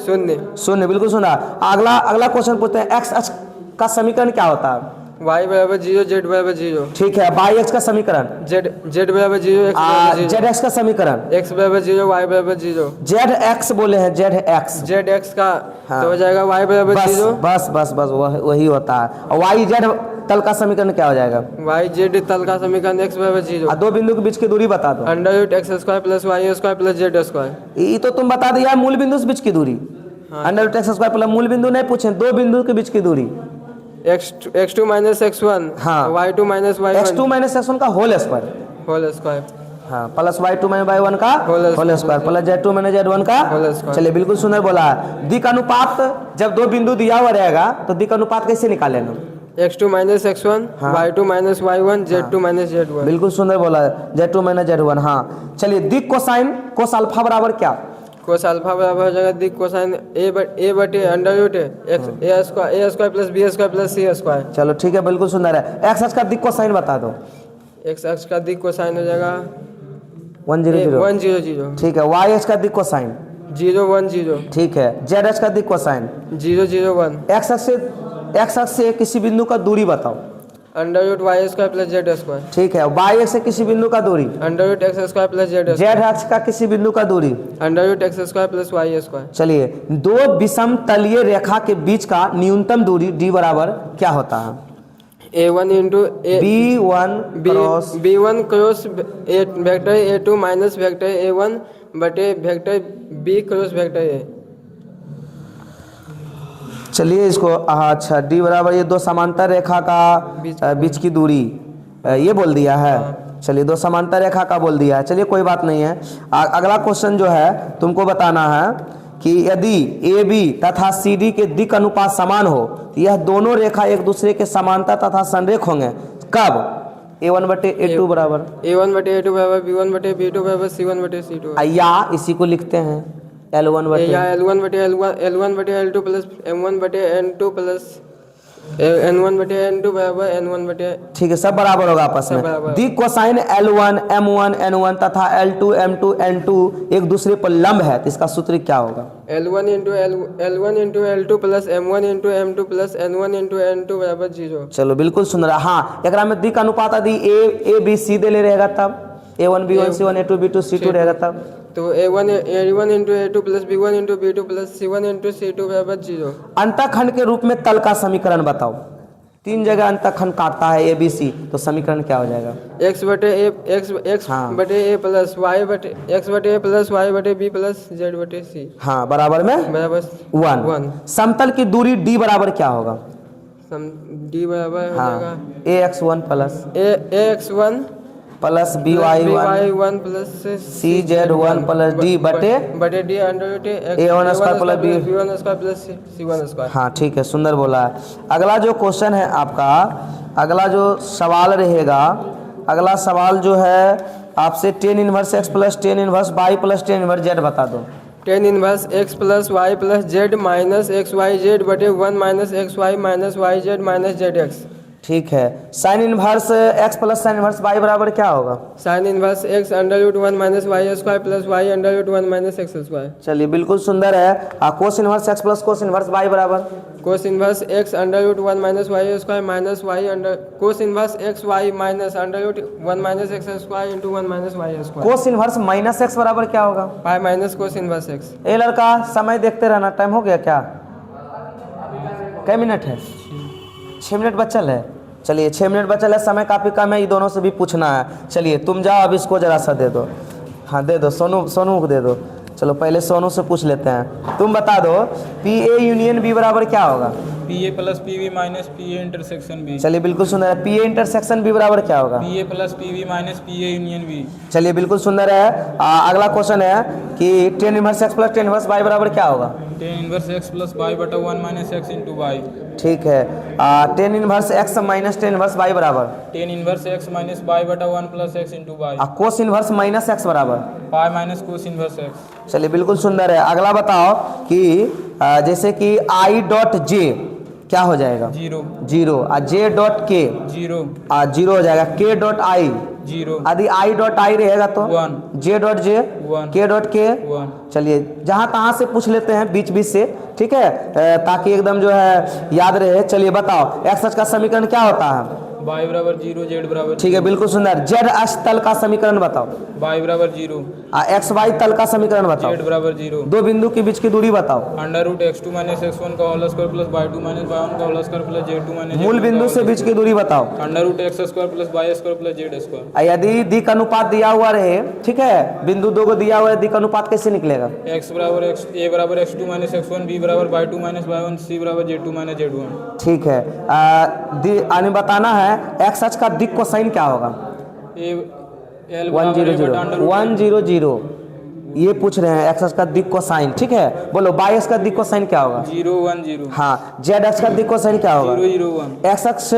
0। बिल्कुल सुना। अगला क्वेश्चन पूछते हैं, एक्स अक्ष का समीकरण क्या होता है? y बराबर 0 z बराबर 0। ठीक है, बाई एक्स का समीकरण z बराबर 0 x बराबर 0। जेड एक्स का समीकरण x बराबर 0 y बराबर 0। जेड एक्स बोले हैं, जेड एक्स का तो हो जाएगा y बराबर 0। बस वही होता है। और वाई जेड तल का समीकरण क्या हो जाएगा? y z तल का समीकरण x बराबर 0। 2 बिंदु के बीच की दूरी बता दो। √x² plus y² plus z²। ये तो तुम बता दिया, मूल बिंदु से बीच की दूरी। √x² प्लस मूल बिंदु नहीं पूछे, 2 बिंदु के बीच की दूरी। x2 माइनस x1 हाँ y2 minus y1 x2 minus x1 का होल स्क्वायर हाँ प्लस y2 माइनस y1 का whole square plus z2 minus z1 का। चलिए बिल्कुल सुंदर बोला है। दिक अनुपात जब 2 बिंदु दिया हुआ रहेगा तो दिक अनुपात कैसे निकालेंगे? x2 minus x1, y2 minus y1, z2 minus z1। बिल्कुल सुंदर बोला, Z2 माइनस Z1। हाँ चलिए, दिक कोसाइन कोस अल्फा बराबर क्या? कोस अल्फा बराबर हो जाएगा दिक कोसाइन a बटे under root a square plus b square plus c square. चलो ठीक है, बिल्कुल सुंदर है। एक्स अक्ष का दिक कोसाइन बता दो। x अक्ष का दिक कोसाइन हो जाएगा 100। 100। ठीक है। वाई अक्ष का दिक कोसाइन 010। ठीक है। जेड अक्ष का दिक कोसाइन 001। एक्स अक्ष से किसी बिंदु का दूरी बताओ। Under root y square plus z square. ठीक है। वाई अक्ष से किसी बिंदु का दूरी। Under root x square plus z Z अक्ष का किसी बिंदु का दूरी। Under root x square plus y square. चलिए, दो विषम तलीय रेखा के बीच का न्यूनतम दूरी d बराबर क्या होता है? a1 into B1 cross b1 cross vector a2 minus vector a1 बटे vector b cross vector a। चलिए इसको, अच्छा d बराबर ये दो समांतर रेखा का बीच की दूरी ये बोल दिया है। चलिए, दो समांतर रेखा का बोल दिया है। चलिए कोई बात नहीं है। अगला क्वेश्चन जो है तुमको बताना है कि यदि ए बी तथा सी डी के दिक् अनुपात समान हो तो यह दोनों रेखा एक दूसरे के समांतर तथा संरेख होंगे कब? A1 बटे A2 बराबर a1 बटे a2 बराबर b1 बटे b2 बराबर c1 बटे c2। या इसी को लिखते हैं L1 बटे या L1 बटे L1 बटे L2 प्लस M1 बटे N2 प्लस N1 बटे N2 बराबर N1 बटे। ठीक है, सब बराबर होगा आपस में। दिक् कोसाइन L1 M1 N1 तथा L2 M2 N2 एक दूसरे पर लंब है तो इसका सूत्र क्या होगा? L1 into L2 plus M1 into M2 plus N1 into N2 बराबर 0। चलो बिल्कुल सुन रहा। हाँ, एकरा में दिक् अनुपात यदि A B C दे ले रहेगा तब A1 B1 C1 A2 B2 C2 रहेगा तब तो A1 into A2 plus B1 into B2 plus C1 into C2 बराबर 0। अंतःखंड के रूप में तल का समीकरण बताओ। तीन जगह अंतःखंड काटता है A B C, तो समीकरण क्या हो जाएगा? x बटे a प्लस y बटे x बटे a प्लस y बटे b प्लस z बटे c। हाँ, बराबर में बराबर 1। समतल की दूरी D बराबर क्या होगा? d बराबर हो जाएगा AX1 plus ax1 plus BY1 plus CZ1 plus D बटे d under root A1 square plus b1 square plus c1 square. हाँ ठीक है, सुंदर बोला है। अगला जो क्वेश्चन है आपका, अगला जो सवाल रहेगा, अगला सवाल जो है आपसे tan inverse x plus tan inverse y plus tan inverse z बता दो। tan inverse x plus y plus z minus X Y Z बटे 1 minus X Y minus Y Z minus Z X. ठीक है। Sine inverse x plus sine inverse y बराबर क्या होगा? Sine inverse x under root 1 minus Y square plus y under root 1 minus X square. चलिए बिल्कुल सुंदर है। Cos inverse x plus cos inverse y बराबर cos inverse x under root 1 minus Y square minus y under cos inverse x y minus under root 1 minus X square into 1 minus Y square. Cos inverse minus x बराबर क्या होगा? Pi minus cos inverse x। ए लड़का, समय देखते रहना। Time हो गया क्या? कै मिनट है? 6 मिनट बचल है। चलिए 6 मिनट बचल है, समय काफ़ी कम है, ये दोनों से भी पूछना है। चलिए तुम जाओ, अब इसको जरा सा दे दो। हाँ दे दो, सोनू को दे दो। चलो पहले सोनू से पूछ लेते हैं। तुम बता दो PA यूनियन B बराबर क्या होगा? PA plus PB minus PA intersection B। चलिए बिल्कुल सुंदर है। PA इंटरसेक्शन B बराबर क्या होगा? PA plus PB minus PA union B। चलिए बिल्कुल सुंदर है। अगला क्वेश्चन है कि tan inverse x plus tan inverse y बराबर क्या होगा? tan inverse x plus y बटा 1 माइनस x इंटू y। ठीक है। tan inverse x minus tan inverse y बराबर tan inverse x minus y बटा 1 प्लस x इंटू y। कोस inverse minus x बराबर पाई minus cos inverse x। चलिए बिल्कुल सुंदर है। अगला बताओ कि जैसे कि I डॉट जे क्या हो जाएगा? 0 और J डॉट के 0 हो जाएगा। K dot I 0। यदि I डॉट I रहेगा तो 1। J dot J 1। K dot K 1। चलिए जहाँ तहाँ से पूछ लेते हैं बीच बीच से, ठीक है, ताकि एकदम जो है याद रहे। चलिए बताओ एक्स अक्ष का समीकरण क्या होता है? y बराबर 0 z बराबर। ठीक है बिल्कुल सुंदर। जेड अक्ष तल का समीकरण बताओ। y बराबर 0। एक्स वाई तल का समीकरण बताओ। z बराबर 0। दो बिंदु के बीच की दूरी बताओ। Under root x2 minus x1 का whole square plus y2 minus y1 का whole square plus z2 minus मूल बिंदु से बीच की दूरी बताओ। Under root x square plus y square plus z square. यदि दिक् अनुपात दिया हुआ रहे, ठीक है, बिंदु दो को दिया हुआ है, दिक् अनुपात कैसे निकलेगा? x बराबर a बराबर x2 माइनस x1 b बराबर y2 माइनस y1 c बराबर z2 माइनस z1। ठीक है। बताना है एक्स अक्ष का दिक् कोसाइन क्या होगा? 1 0 0 1 0 0 ये पूछ रहे हैं एक्स अक्ष का दिक् कोसाइन, ठीक है। बोलो वाई अक्ष का दिक् कोसाइन क्या होगा? 0 1 0 हाँ। जेड अक्ष का दिक् कोसाइन क्या होगा? 0 0 1 एक्स अक्ष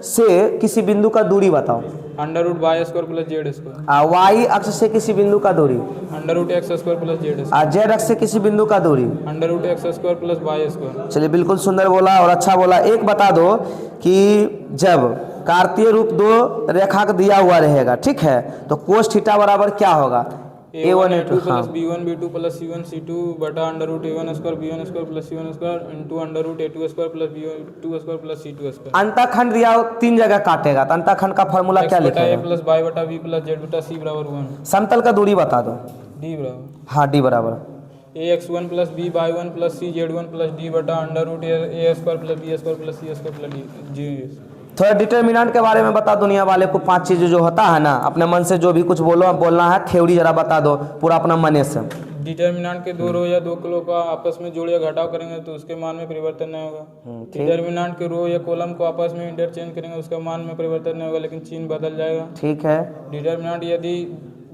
से किसी बिंदु का दूरी बताओ। √y² + z²। वाई अक्ष से किसी बिंदु का दूरी। √x² + z²। जेड अक्ष से किसी बिंदु का दूरी। √x² + y²। चलिए बिल्कुल सुंदर बोला और अच्छा बोला। एक बता दो कि जब कार्तीय रूप दो रेखा का दिया हुआ रहेगा, ठीक है, तो कोस थीटा बराबर क्या होगा? a1 a2 + b1 b2 + c1 c2 बटा √a1² b1² + c1² into √a2² + b2² + c2²। अंतःखंड दिया हो, 3 जगह काटेगा तो अंतःखंड का फॉर्मूला क्या a लिखेगा? + y बटा b + z बटा c = 1। समतल का दूरी बता दो। d बराबर हाँ, डी बराबर ax1 + b y1 + c z1 + d बटा √a² + b² + c² + d। थोड़ा डिटर्मिनेंट के बारे में बता, दुनिया वाले को 5 चीज़ें जो होता है ना, अपने मन से जो भी कुछ बोलना है, थ्योरी जरा बता दो पूरा अपना मने से। डिटर्मिनेंट के 2 रो या 2 कॉलम का आपस में जोड़ या घटाव करेंगे तो उसके मान में परिवर्तन नहीं होगा। डिटर्मिनेंट के रो या कॉलम को आपस में इंटरचेंज करेंगे उसका मान में परिवर्तन नहीं होगा, लेकिन चिन्ह बदल जाएगा। ठीक है। डिटर्मिनेंट यदि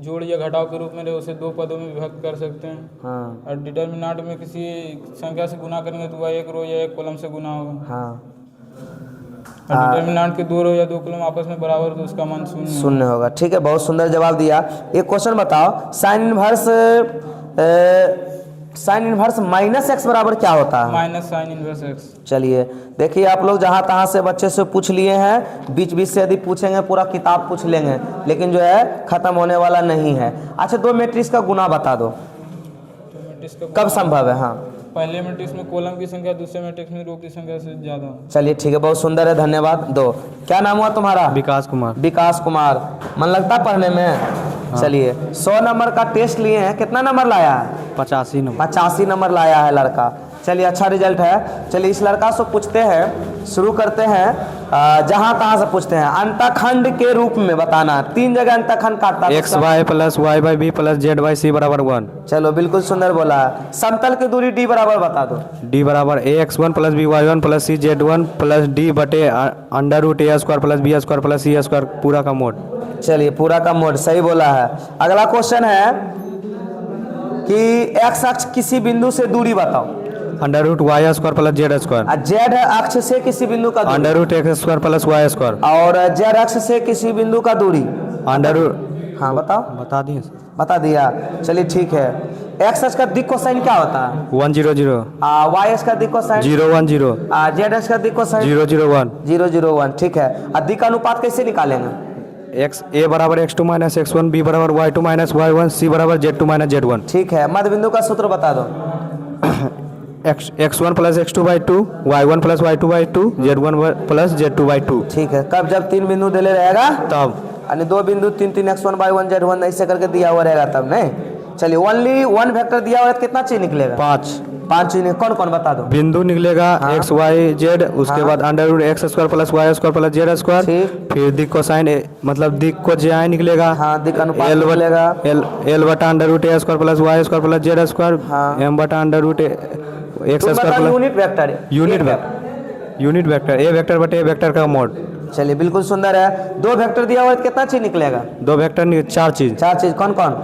जोड़ या घटाव के रूप में रहे उसे 2 पदों में विभक्त कर सकते हैं। हाँ और डिटर्मिनेंट में किसी संख्या से गुना करेंगे तो वह 1 रो या 1 कॉलम से गुना होगा। हाँ। और डिटर्मिनेंट के 2 रो या 2 कॉलम आपस में बराबर हो तो उसका मान शून्य होगा। ठीक है, बहुत सुंदर जवाब दिया। एक क्वेश्चन बताओ, साइन इनवर्स माइनस एक्स बराबर क्या होता है? Minus sign inverse x. चलिए देखिए, आप लोग जहाँ तहाँ से बच्चे से पूछ लिए हैं, बीच बीच से यदि पूछेंगे पूरा किताब पूछ लेंगे, लेकिन जो है खत्म होने वाला नहीं है। अच्छा, 2 मैट्रिक्स का गुना बता दो, कब संभव है? हाँ, पहले मैट्रिक्स में कॉलम की संख्या दूसरे मैट्रिक्स में रो की संख्या से ज्यादा। चलिए ठीक है, बहुत सुंदर है, धन्यवाद। 2, क्या नाम हुआ तुम्हारा? विकास कुमार। विकास कुमार। मन लगता पढ़ने में? चलिए, 100 नंबर का टेस्ट लिए हैं, कितना नंबर लाया है? 85 नंबर। 85 नंबर लाया है लड़का। चलिए, अच्छा रिजल्ट है। चलिए इस लड़का से पूछते हैं, शुरू करते हैं जहाँ तहाँ से पूछते हैं। अंतःखंड के रूप में बताना, 3 जगह अंतःखंड काटता है। XY + y/b + z/c = 1। चलो बिल्कुल सुंदर बोला है। समतल की दूरी d बराबर बता दो। d बराबर ax1 + by1 + cz1 + d बटे √a² + b² + c² पूरा का मोड। चलिए, पूरा का मोड सही बोला है। अगला क्वेश्चन है कि x अक्ष किसी बिंदु से दूरी बताओ। √y² + z²। जेड अक्ष से किसी बिंदु का दूरी। √x² + y²। और जेड अक्ष से किसी बिंदु का दूरी। हाँ बताओ। बता दिए। बता दिया। चलिए ठीक है। एक्स अक्ष का दिक् कोसाइन क्या होता है? 1 0 0। वाई अक्ष का दिक् कोसाइन 0 1 0। जेड अक्ष का दिक् कोसाइन 0 0 1। 0 0 1। ठीक है। दिक् अनुपात कैसे निकालेंगे? a बराबर x2 - x1, b बराबर y2 - y1, c बराबर z2 - z1। ठीक है। मध्य बिंदु का सूत्र बता दो। x1 + x2/2, y1 + y2/2, z1 + z2/2। ठीक है। कब? जब 3 बिंदु दिले रहेगा तब। यानी 2 बिंदु 3 3 x1 y1 z1 ऐसे करके दिया हुआ रहेगा तब, नहीं? चलिए, ओनली 1 वेक्टर दिया हुआ है तो कितना चीज निकलेगा? 5 चीज। कौन कौन बता दो। बिंदु निकलेगा x y z, उसके बाद √x² + y² + z²। ठीक। फिर दिक् कोसाइन मतलब दिक् को j निकलेगा। हाँ, दिक् अनुपात निकलेगा। l बटा √a² + y² + z²। हाँ। m बटा √x² unit vector. Unit vector a vector बटे a वेक्टर का मोड। चलिए बिल्कुल सुंदर है। 2 वेक्टर दिया हुआ है तो कितना चीज निकलेगा? 2 वेक्टर 4 चीज। 4 चीज। कौन कौन?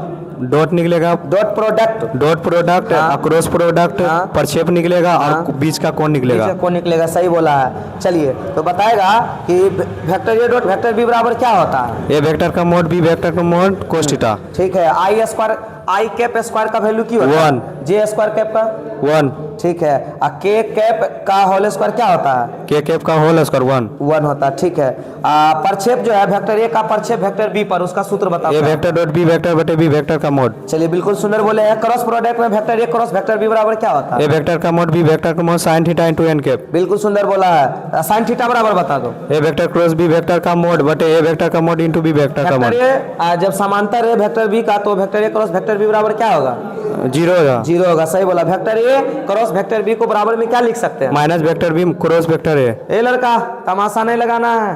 डॉट निकलेगा। Dot product. हाँ। Cross product. हाँ। प्रक्षेप निकलेगा। हाँ। और बीच का कोण निकलेगा। बीच का कोण निकलेगा, सही बोला है। चलिए, तो बताएगा कि vector a dot vector b बराबर क्या होता है? ए वेक्टर का मोड b वेक्टर का मोड cos थीटा। ठीक है। आई कैप स्क्वायर का वैल्यू क्या होता है? 1। जे स्क्वायर कैप का 1। ठीक है। के कैप का होल स्क्वायर क्या होता है? के कैप का होल स्क्वायर 1 होता है। ठीक है। प्रक्षेप जो है वेक्टर a का प्रक्षेप वेक्टर b पर, उसका सूत्र बताओ। ए वेक्टर डॉट b वेक्टर बटे b वेक्टर का मोड। चलिए बिल्कुल सुंदर बोले हैं। क्रॉस प्रोडक्ट में vector a cross vector b बराबर क्या होता है? ए वेक्टर का मोड b वेक्टर का mode sin theta * n cap. बिल्कुल सुंदर बोला है। साइन थीटा बराबर बता दो। ए वेक्टर क्रॉस b वेक्टर का मोड बटे ए वेक्टर का मोड * b वेक्टर का मोड। वेक्टर a जब समांतर है वेक्टर b का, तो vector a cross vector b बराबर क्या होगा? 0 होगा। 0 होगा, सही बोला। Vector a cross vector b को बराबर में क्या लिख सकते हैं? Minus vector b cross vector a। ए लड़का, तमाशा नहीं लगाना है,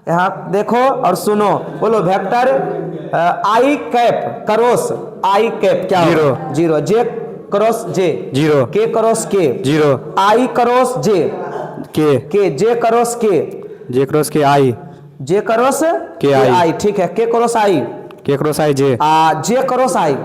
यहाँ देखो और सुनो। बोलो वेक्टर आई कैप क्रॉस आई कैप क्या होगा? 0। जे क्रॉस जे 0। के क्रॉस के 0। आई क्रॉस जे के जे क्रॉस के जे क्रॉस के आई जे क्रॉस के आई। ठीक है। के क्रॉस आई के क्रॉस आई जे जे क्रॉस आई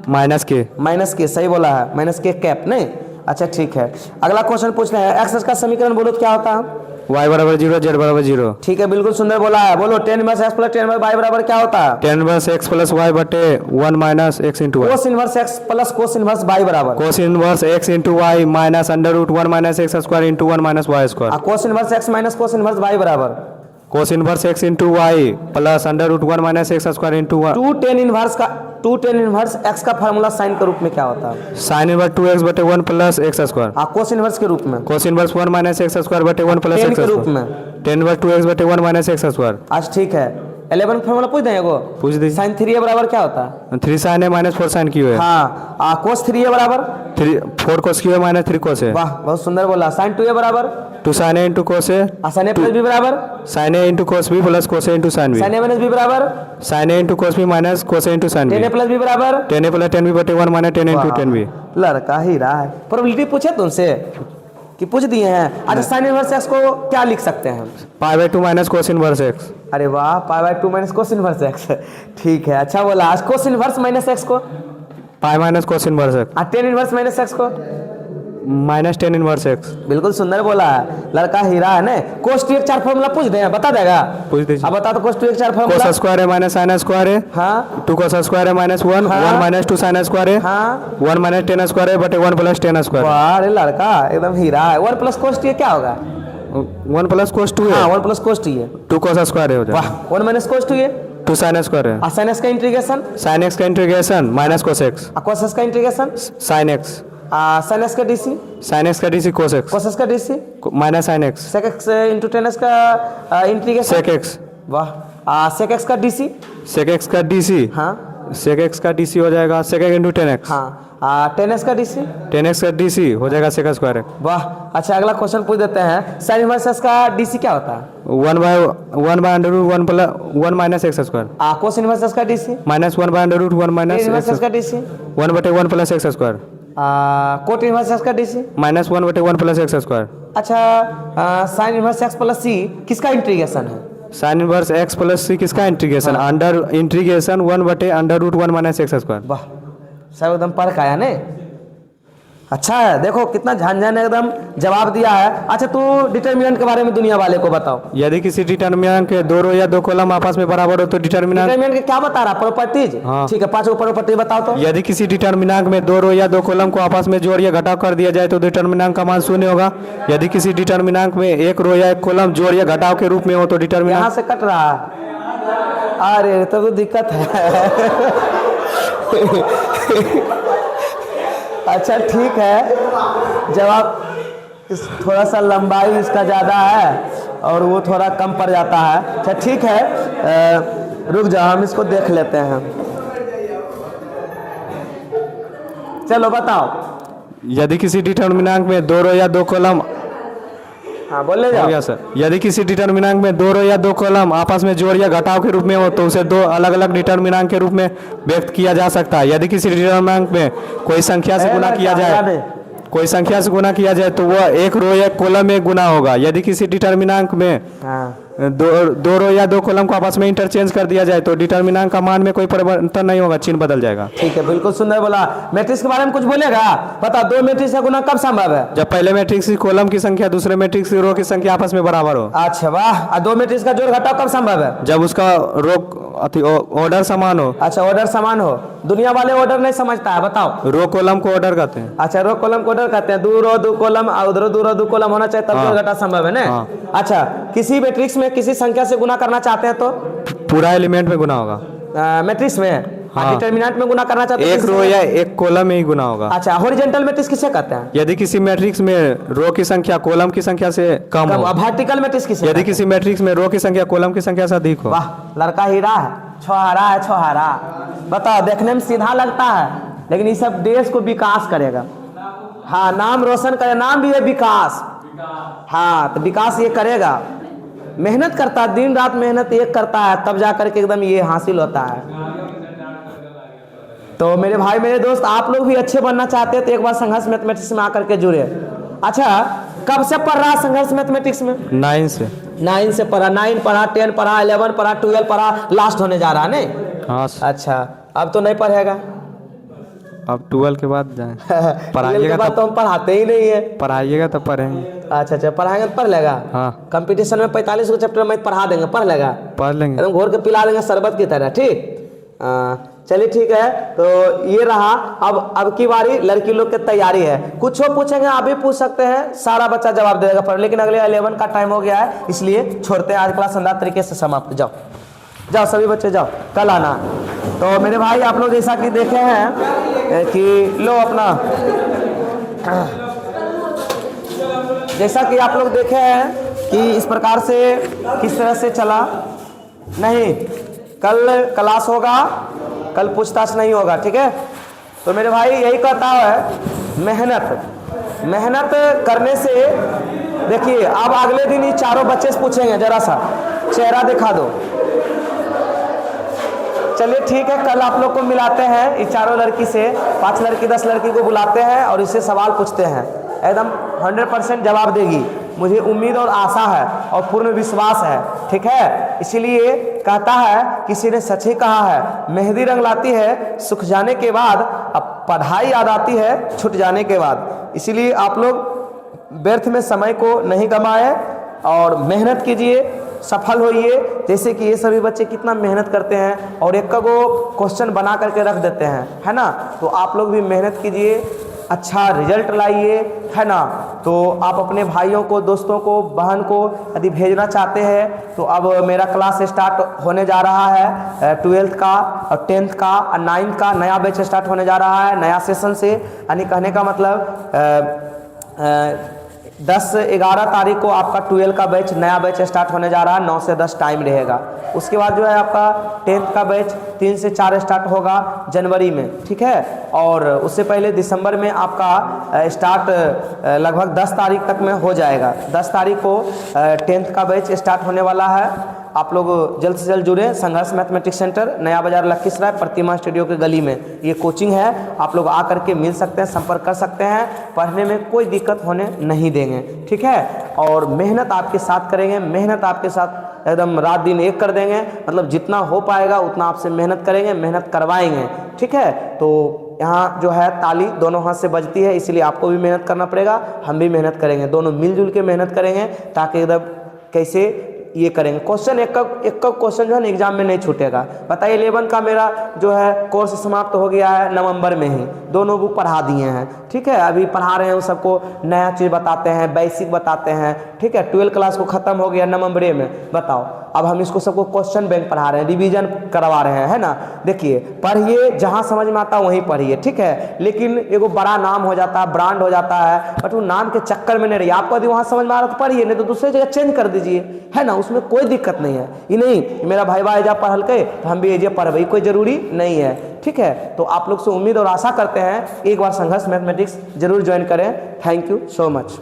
माइनस के। माइनस के, सही बोला है, माइनस के कैप नहीं। अच्छा ठीक है, अगला क्वेश्चन पूछ रहे हैं, एक्स का समीकरण बोलो तो क्या होता है? y बराबर 0, z बराबर 0। ठीक है, बिल्कुल सुंदर बोला है। बोलो tan inverse X plus tan inverse Y बराबर क्या होता है? Tan inverse X plus Y बटे 1 minus X into Y. Cos inverse X plus cos inverse Y बराबर cos inverse X into Y minus under root 1 minus X square into 1 minus Y square. Cos inverse X minus cos inverse Y बराबर cos inverse X into Y plus under root 1 minus X square into 1। Two tan inverse X का formula sine के रूप में क्या होता है? Sine inverse 2x बटे 1 plus X square. Cos inverse के रूप में cos inverse 1 minus X square बटे 1 प्लस टेन एक्स के रूप स्क्वायर। में टेन इनवर्स 2x बटे 1 माइनस एक्स स्क्वायर। आज ठीक है, 11 फार्मूला पूछ दें एगो। पूछ दीजिए। साइन 3a बराबर क्या होता है? 3 साइन है माइनस 4 साइन क्यू है। हाँ, कोस 3a बराबर 4 कोस क्यू है माइनस 3 कोस है। वाह, बहुत सुंदर बोला। साइन 2a बराबर 2 साइन ए इंटू कोस है। साइन a प्लस b बराबर sine A into cos B plus cos A into sine B. Sine a minus b बराबर sine A into cos B minus cos A into sine B. Tan a plus b बराबर 10 ए plus 10 B बटे 1 minus 10 into 10 B. लड़का ही रहा है। Probability पूछे तुमसे कि पूछ दिए हैं? अच्छा, साइन इनवर्स एक्स को क्या लिख सकते हैं? Pi by 2 minus cos inverse x. अरे वाह, pi by 2 minus cos inverse x. ठीक है, अच्छा बोला। आज कोस इनवर्स माइनस एक्स को पाई minus cos inverse x tan inverse minus x को माइनस 10 इनवर्स एक्स। बिल्कुल सुंदर बोला है, लड़का हीरा है ना। कोस 2 एक 4 फार्मूला पूछ दें, बता देगा? पूछ दीजिए। अब बता तो कोस 2 एक 4 फार्मूला। कोस स्क्वायर है माइनस साइन स्क्वायर है। हाँ 2 कोस स्क्वायर है माइनस 1 हाँ। 1 माइनस 2 साइन स्क्वायर है। हाँ 1 माइनस 10 स्क्वायर है बटे 1 प्लस 10 स्क्वायर। वाह, अरे लड़का एकदम हीरा है। 1 प्लस कोस 2 क्या होगा? 1 प्लस कोस 2 हाँ है। 1 प्लस कोस 2 है। 2 कोस स्क्वायर है हो जाएगा। वाह, 1 माइनस कोस 2 है। 2 साइन स्क्वायर है। साइन एक्स का इंटीग्रेशन, साइन एक्स का integration minus cos X. Cos X का integration, sine X. Sine X का डीसी, साइन एक्स का DC cos X cos X का DC, minus sine X. Sec X into tan X का integration. Sec X. वाह, sec X का DC. Sec X का DC. हाँ sec X का DC हो जाएगा सेक एक्स इंटू 10 एक्स। हाँ, टेन एक्स का डीसी। 10 एक्स का डीसी हो जाएगा सेक स्क्वायर है। वाह, अच्छा अगला क्वेश्चन पूछ देते हैं। साइन इनवर्स एक्स का डीसी क्या होता है? 1 by under root 1 plus 1 minus X square. Cos inverse X का DC. Minus 1 by under root 1 minus inverse X X का डीसी। 1 बटे 1 plus X square. Cot inverse X का डीसी। माइनस 1 बटे 1 plus X square. अच्छा, sine inverse X plus C किसका integration है? Sine inverse X plus C किसका integration? Under integration 1 बटे under root 1 minus X square. वाह, सब एकदम पढ़ के आया ने। अच्छा है, देखो कितना झंझन एकदम जवाब दिया है। अच्छा, तू डिटर्मिनेंट के बारे में दुनिया वाले को बताओ। यदि किसी डिटर्मिनेंट के 2 रो या 2 कॉलम आपस में बराबर हो तो डिटर्मिनेंट। डिटर्मिनेंट के क्या बता रहा? प्रॉपर्टीज। हाँ। ठीक है, 5 प्रॉपर्टी बताओ तो। यदि किसी डिटर्मिनेंट में 2 रो या 2 कॉलम को आपस में जोड़ या घटाव कर दिया जाए तो डिटर्मिनेंट का मान 0 होगा। यदि किसी डिटर्मिनेंट में 1 रो या 1 कॉलम जोड़ या घटाव के रूप में हो तो यहाँ डिटर्मिनेंट। से कट रहा है। अरे तब तो दिक्कत है। अच्छा ठीक है, जवाब थोड़ा सा लंबाई इसका ज़्यादा है और वो थोड़ा कम पड़ जाता है। अच्छा ठीक है, रुक जाओ हम इसको देख लेते हैं। चलो बताओ। यदि किसी डिटर्मिनेंट में 2 रो या 2 कॉलम। हाँ बोले हो जाओ। गया सर। यदि किसी डिटर्मिनेंट में 2 रो या 2 कॉलम आपस में जोड़ या घटाव के रूप में हो तो उसे 2 अलग अलग डिटर्मिनेंट के रूप में व्यक्त किया जा सकता है। यदि किसी डिटर्मिनेंट में कोई संख्या से गुणा किया जाए तो वह 1 रो या कॉलम में गुना होगा। यदि किसी डिटर्मिनेंट में हाँ 2 रो या 2 कॉलम को आपस में इंटरचेंज कर दिया जाए तो डिटर्मिनेंट का मान में कोई परिवर्तन नहीं होगा, चिन्ह बदल जाएगा। ठीक है, बिल्कुल सुंदर बोला। मैट्रिक्स के बारे में कुछ बोलेगा? बता, 2 मैट्रिक्स का गुना कब संभव है? जब पहले मैट्रिक्स की कॉलम की संख्या दूसरे मैट्रिक्स की रो की संख्या आपस में बराबर हो। अच्छा वाह, 2 मैट्रिक्स का जोड़ घटाव कब संभव है? जब उसका ऑर्डर समान हो। अच्छा, ऑर्डर समान हो। दुनिया वाले ऑर्डर नहीं समझता है, बताओ। रो कॉलम को ऑर्डर कहते हैं। अच्छा, रो कॉलम को ऑर्डर कहते हैं। 2 रो 2 कॉलम, उधर 2 रो 2 कॉलम होना चाहिए, तब हाँ। जोड़ घटाव संभव है ना। हाँ। अच्छा, किसी मैट्रिक्स में किसी संख्या से गुना करना चाहते हैं तो पूरा एलिमेंट में गुना होगा। मैट्रिक्स में हाँ। डिटर्मिनेंट में गुना करना चाहते हैं 1 रो या 1 कॉलम में ही गुना होगा। अच्छा, हॉरिजॉन्टल मैट्रिक्स किसे कहते हैं? यदि किसी मैट्रिक्स में रो की संख्या कॉलम की संख्या से कम हो। वर्टिकल मैट्रिक्स किसे यदि कहते हैं? किसी मैट्रिक्स में रो की संख्या कॉलम की संख्या से अधिक हो। वाह, लड़का हीरा है, छोहारा है, छोहारा। बताओ, देखने में सीधा लगता है लेकिन ये सब देश को विकास करेगा। हाँ, नाम रोशन करे, नाम भी है विकास। हाँ, तो विकास ये करेगा। मेहनत करता है, दिन रात मेहनत एक करता है, तब जाकर के एकदम ये हासिल होता है। तो मेरे भाई मेरे दोस्त, आप लोग भी अच्छे बनना चाहते हैं तो एक बार संघर्ष मैथमेटिक्स में आकर के जुड़े। अच्छा, कब से पढ़ रहा संघर्ष मैथमेटिक्स में? 9 से। 9 से पढ़ा। 9 पढ़ा, 10 पढ़ा, 11 पढ़ा, 12 पढ़ा, लास्ट होने जा रहा है नहीं? हाँ। अच्छा, अब तो नहीं पढ़ेगा? अब 12 के बाद जाएं। ट्वेल्थ पढ़ाइएगा के बाद तो हम पढ़ाते ही नहीं है। पढ़ाइएगा तो पढ़ेंगे। अच्छा अच्छा, पढ़ाएंगे तो पढ़ लेगा। हाँ कंपटीशन में 45 को चैप्टर में पढ़ा देंगे, पढ़ लेगा, पढ़ लेंगे। एकदम घोर के पिला देंगे शरबत की तरह। ठीक, चलिए ठीक है। तो ये रहा। अब की बारी लड़की लोग की तैयारी है। कुछ पूछेंगे आप भी पूछ सकते हैं, सारा बच्चा जवाब देगा पर, लेकिन अगले 11 का टाइम हो गया है, इसलिए छोड़ते हैं। आज क्लास शानदार तरीके से समाप्त। जाओ जाओ सभी बच्चे जाओ, कल आना। तो मेरे भाई आप लोग जैसा कि देखे हैं कि लो अपना, जैसा कि आप लोग देखे हैं कि इस प्रकार से किस तरह से चला। नहीं, कल क्लास होगा, कल पूछताछ नहीं होगा, ठीक है। तो मेरे भाई यही कहता है, मेहनत करने से, देखिए अब अगले दिन ये चारों बच्चे से पूछेंगे, जरा सा चेहरा दिखा दो। चलिए ठीक है, कल आप लोग को मिलाते हैं ये चारों लड़की से, 5 लड़की 10 लड़की को बुलाते हैं और इससे सवाल पूछते हैं। एकदम 100% जवाब देगी, मुझे उम्मीद और आशा है और पूर्ण विश्वास है, ठीक है। इसीलिए कहता है, किसी ने सच ही कहा है, मेहंदी रंग लाती है सुख जाने के बाद, अब पढ़ाई याद आती है छूट जाने के बाद। इसीलिए आप लोग व्यर्थ में समय को नहीं गंवाएं और मेहनत कीजिए, सफल होइए। जैसे कि ये सभी बच्चे कितना मेहनत करते हैं और एक को क्वेश्चन बना करके रख देते हैं, है ना। तो आप लोग भी मेहनत कीजिए, अच्छा रिजल्ट लाइए, है ना। तो आप अपने भाइयों को, दोस्तों को, बहन को यदि भेजना चाहते हैं तो अब मेरा क्लास स्टार्ट होने जा रहा है 12th का और 10th का और 9th का नया बैच स्टार्ट होने जा रहा है नया सेशन से। यानी कहने का मतलब 10-11 तारीख को आपका 12 का बैच, नया बैच स्टार्ट होने जा रहा है, 9 से 10 टाइम रहेगा। उसके बाद जो है आपका 10th का बैच 3 से 4 स्टार्ट होगा जनवरी में, ठीक है। और उससे पहले दिसंबर में आपका स्टार्ट लगभग 10 तारीख तक में हो जाएगा। 10 तारीख को 10th का बैच स्टार्ट होने वाला है। आप लोग जल्द से जल्द जुड़े। संघर्ष मैथमेटिक्स सेंटर, नया बाजार, लखीसराय, प्रतिमा स्टूडियो के गली में ये कोचिंग है। आप लोग आ करके मिल सकते हैं, संपर्क कर सकते हैं। पढ़ने में कोई दिक्कत होने नहीं देंगे, ठीक है। और मेहनत आपके साथ करेंगे, मेहनत आपके साथ एकदम रात दिन एक कर देंगे। मतलब जितना हो पाएगा उतना आपसे मेहनत करेंगे, मेहनत करवाएंगे, ठीक है। तो यहाँ जो है ताली दोनों हाथ से बजती है, इसलिए आपको भी मेहनत करना पड़ेगा, हम भी मेहनत करेंगे, दोनों मिलजुल के मेहनत करेंगे ताकि एकदम कैसे ये करेंगे। क्वेश्चन एक क्वेश्चन जो है ना एग्जाम में नहीं छूटेगा। बताइए 11 का मेरा जो है कोर्स समाप्त हो गया है नवंबर में ही, दोनों बुक पढ़ा दिए हैं, ठीक है। अभी पढ़ा रहे हैं उन सबको, नया चीज़ बताते हैं, बेसिक बताते हैं, ठीक है। 12 क्लास को ख़त्म हो गया नवंबर में, बताओ अब हम इसको सबको क्वेश्चन बैंक पढ़ा रहे हैं, रिवीजन करवा रहे हैं, है ना। देखिए पढ़िए, जहाँ समझ में आता वहीं पढ़िए, ठीक है। लेकिन एगो बड़ा नाम हो जाता है, ब्रांड हो जाता है, बट वो नाम के चक्कर में नहीं रहिए। आपको यदि वहाँ समझ में आ रहा तो पढ़िए, नहीं तो दूसरी जगह चेंज कर दीजिए, है ना। उसमें कोई दिक्कत नहीं है। ये नहीं मेरा भाई एजा पढ़ल के तो हम भी एजे पढ़, कोई जरूरी नहीं है, ठीक है। तो आप लोग से उम्मीद और आशा करते हैं एक बार संघर्ष मैथमेटिक्स जरूर ज्वाइन करें। Thank you so much.